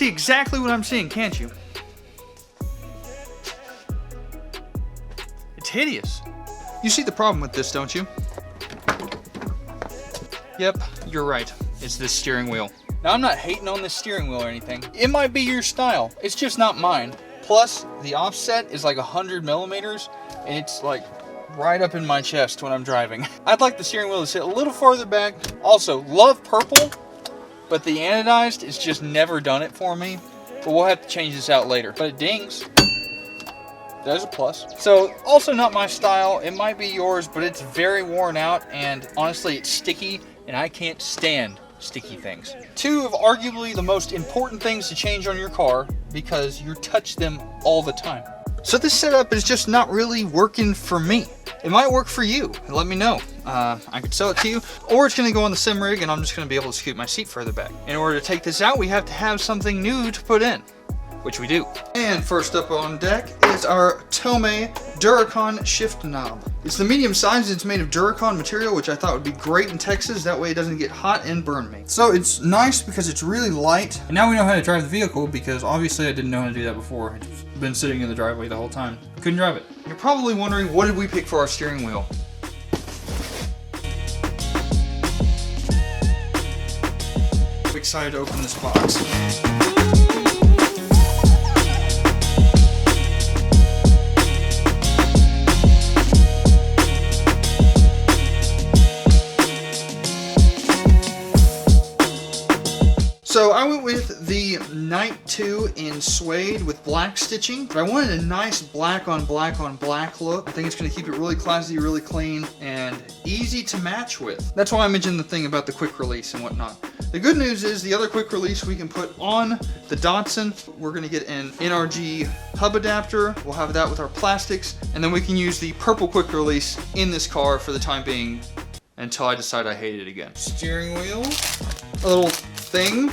see exactly what I'm seeing, can't you? It's hideous. You see the problem with this, don't you? Yep, you're right. It's this steering wheel. Now, I'm not hating on this steering wheel or anything. It might be your style. It's just not mine. Plus, the offset is like 100 millimeters, and it's like right up in my chest when I'm driving. I'd like the steering wheel to sit a little farther back. Also, love purple, but the anodized is just never done it for me. But we'll have to change this out later. But it dings. There's a plus. So, also not my style. It might be yours, but it's very worn out, and honestly, it's sticky, and I can't stand sticky things. Two of arguably the most important things to change on your car because you touch them all the time. So this setup is just not really working for me. It might work for you. Let me know. I could sell it to you, or it's going to go on the sim rig and I'm just going to be able to scoot my seat further back. In order to take this out, we have to have something new to put in, which we do. And first up on deck is our Tomei Duracon shift knob. It's the medium size. It's made of Duracon material, which I thought would be great in Texas. That way it doesn't get hot and burn me. So it's nice because it's really light. And now we know how to drive the vehicle, because obviously I didn't know how to do that before. It's been sitting in the driveway the whole time. Couldn't drive it. You're probably wondering, what did we pick for our steering wheel? I'm excited to open this box. So I went with the Night 2 in suede with black stitching, but I wanted a nice black on black on black look. I think it's going to keep it really classy, really clean, and easy to match with. That's why I mentioned the thing about the quick release and whatnot. The good news is the other quick release we can put on the Datsun. We're going to get an NRG hub adapter. We'll have that with our plastics, and then we can use the purple quick release in this car for the time being until I decide I hate it again. Steering wheel, a little thing.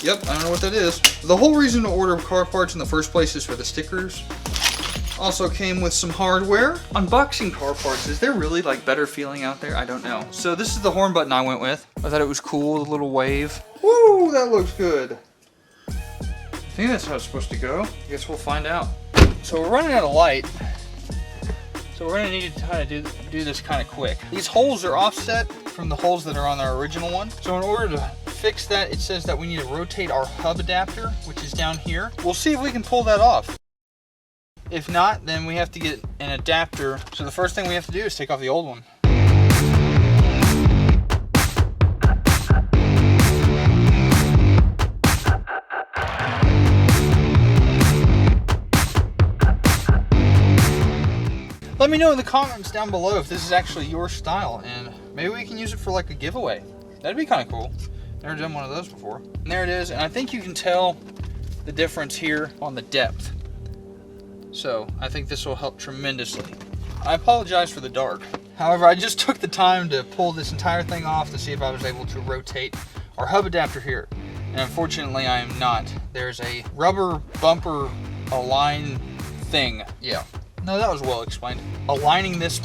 Yep, I don't know what that is. The whole reason to order car parts in the first place is for the stickers. Also came with some hardware. Unboxing car parts, is there really like better feeling out there? I don't know. So this is the horn button I went with. I thought it was cool, the little wave. Woo, that looks good. I think that's how it's supposed to go. I guess we'll find out. So we're running out of light. So we're gonna need to kind of do this kind of quick. These holes are offset from the holes that are on our original one. So in order to fix that, it says that we need to rotate our hub adapter, which is down here. We'll see if we can pull that off. If not, then we have to get an adapter. So the first thing we have to do is take off the old one. Let me know in the comments down below if this is actually your style, and maybe we can use it for like a giveaway. That'd be kind of cool. Never done one of those before. And there it is, and I think you can tell the difference here on the depth. So I think this will help tremendously. I apologize for the dark. However, I just took the time to pull this entire thing off to see if I was able to rotate our hub adapter here. And unfortunately, I am not. There's a rubber bumper align thing. Yeah. No, that was well explained. Aligning this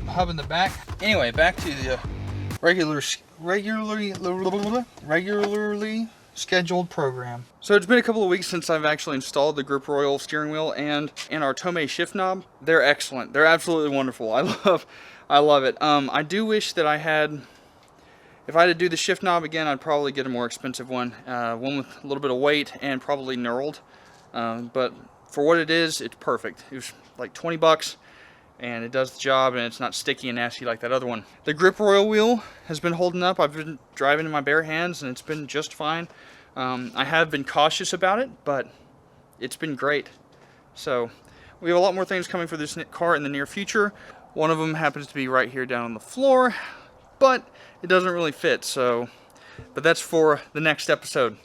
hub in the back. Anyway, back to the regularly scheduled program. So it's been a couple of weeks since I've actually installed the Grip Royal steering wheel and our Tomei shift knob. They're excellent. They're absolutely wonderful. I love it. I do wish that if I had to do the shift knob again, I'd probably get a more expensive one. One with a little bit of weight and probably knurled. But for what it is, it's perfect. It was like 20 bucks and it does the job, and it's not sticky and nasty like that other one. The Grip Royal wheel has been holding up. I've been driving in my bare hands and it's been just fine. I have been cautious about it, but it's been great. So we have a lot more things coming for this car in the near future. One of them happens to be right here down on the floor, but it doesn't really fit. But that's for the next episode.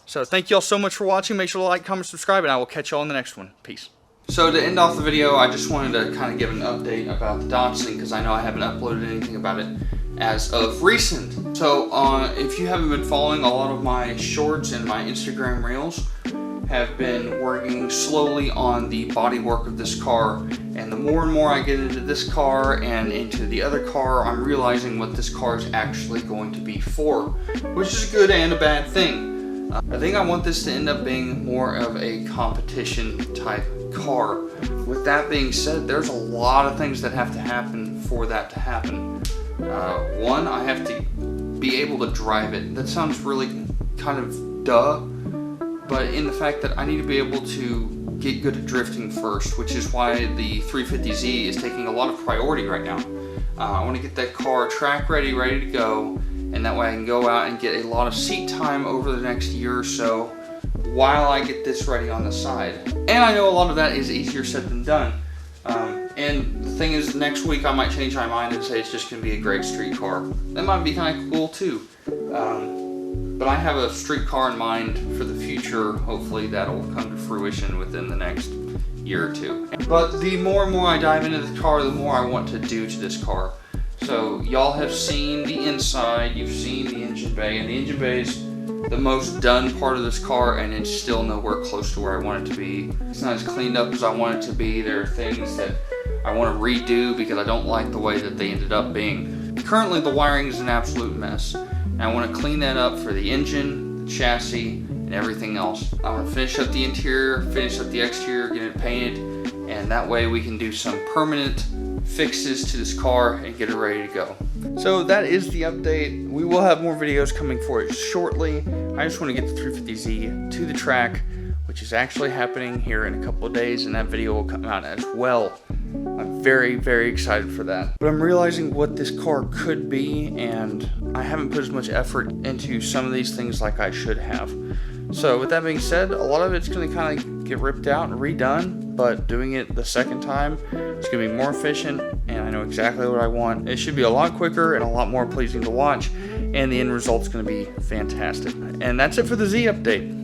So thank you all so much for watching. Make sure to like, comment, subscribe, and I will catch you all in the next one. Peace. So to end off the video, I just wanted to kind of give an update about the Datsun, because I know I haven't uploaded anything about it as of recent. So if you haven't been following, a lot of my shorts and my Instagram reels have been working slowly on the bodywork of this car. And the more and more I get into this car and into the other car, I'm realizing what this car is actually going to be for, which is a good and a bad thing. I think I want this to end up being more of a competition type car. With that being said, there's a lot of things that have to happen for that to happen. One, I have to be able to drive it. That sounds really kind of duh, but in the fact that I need to be able to get good at drifting first, which is why the 350Z is taking a lot of priority right now. I want to get that car track ready to go, and that way I can go out and get a lot of seat time over the next year or so while I get this ready on the side. And I know a lot of that is easier said than done. And the thing is, next week I might change my mind and say it's just going to be a great street car. That might be kind of cool too. But I have a street car in mind for the future. Hopefully that'll come to fruition within the next year or two. But the more and more I dive into the car, the more I want to do to this car. So y'all have seen the inside, you've seen the engine bay, and the engine bay is the most done part of this car, and it's still nowhere close to where I want it to be. It's not as cleaned up as I want it to be. There are things that I want to redo because I don't like the way that they ended up being. Currently the wiring is an absolute mess, and I want to clean that up for the engine, the chassis, and everything else. I want to finish up the interior, finish up the exterior, get it painted, and that way we can do some permanent fixes to this car and get it ready to go. So that is the update. We will have more videos coming for it shortly. I just want to get the 350Z to the track, which is actually happening here in a couple of days, and that video will come out as well. I'm very, very excited for that. But I'm realizing what this car could be, and I haven't put as much effort into some of these things like I should have. So with that being said, a lot of it's going to kind of get ripped out and redone, but doing it the second time, it's going to be more efficient, and I know exactly what I want. It should be a lot quicker and a lot more pleasing to watch, and the end result's going to be fantastic. And that's it for the Z update.